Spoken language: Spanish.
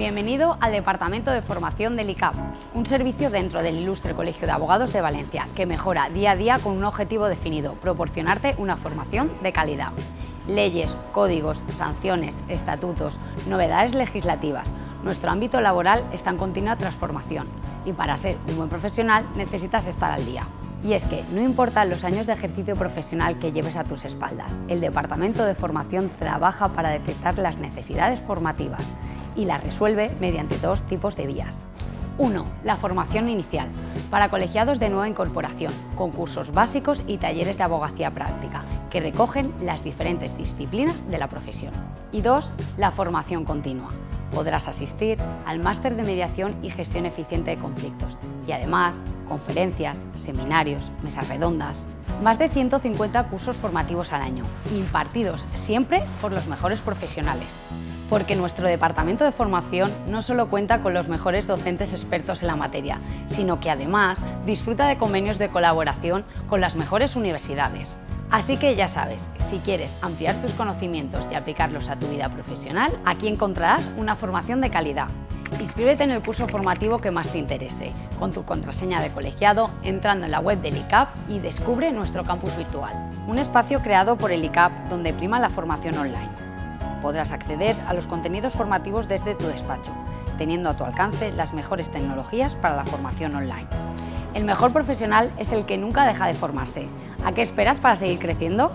Bienvenido al Departamento de Formación del ICAP, un servicio dentro del Ilustre Colegio de Abogados de Valencia que mejora día a día con un objetivo definido: proporcionarte una formación de calidad. Leyes, códigos, sanciones, estatutos, novedades legislativas. Nuestro ámbito laboral está en continua transformación y para ser un buen profesional necesitas estar al día. Y es que no importan los años de ejercicio profesional que lleves a tus espaldas, el Departamento de Formación trabaja para detectar las necesidades formativas y las resuelve mediante dos tipos de vías. 1. La formación inicial, para colegiados de nueva incorporación, con cursos básicos y talleres de abogacía práctica, que recogen las diferentes disciplinas de la profesión. Y 2. La formación continua. Podrás asistir al máster de mediación y gestión eficiente de conflictos y además conferencias, seminarios, mesas redondas. Más de 150 cursos formativos al año, impartidos siempre por los mejores profesionales. Porque nuestro departamento de formación no solo cuenta con los mejores docentes expertos en la materia, sino que además disfruta de convenios de colaboración con las mejores universidades. Así que ya sabes, si quieres ampliar tus conocimientos y aplicarlos a tu vida profesional, aquí encontrarás una formación de calidad. Inscríbete en el curso formativo que más te interese, con tu contraseña de colegiado, entrando en la web del ICAP y descubre nuestro campus virtual. Un espacio creado por el ICAP donde prima la formación online. Podrás acceder a los contenidos formativos desde tu despacho, teniendo a tu alcance las mejores tecnologías para la formación online. El mejor profesional es el que nunca deja de formarse. ¿A qué esperas para seguir creciendo?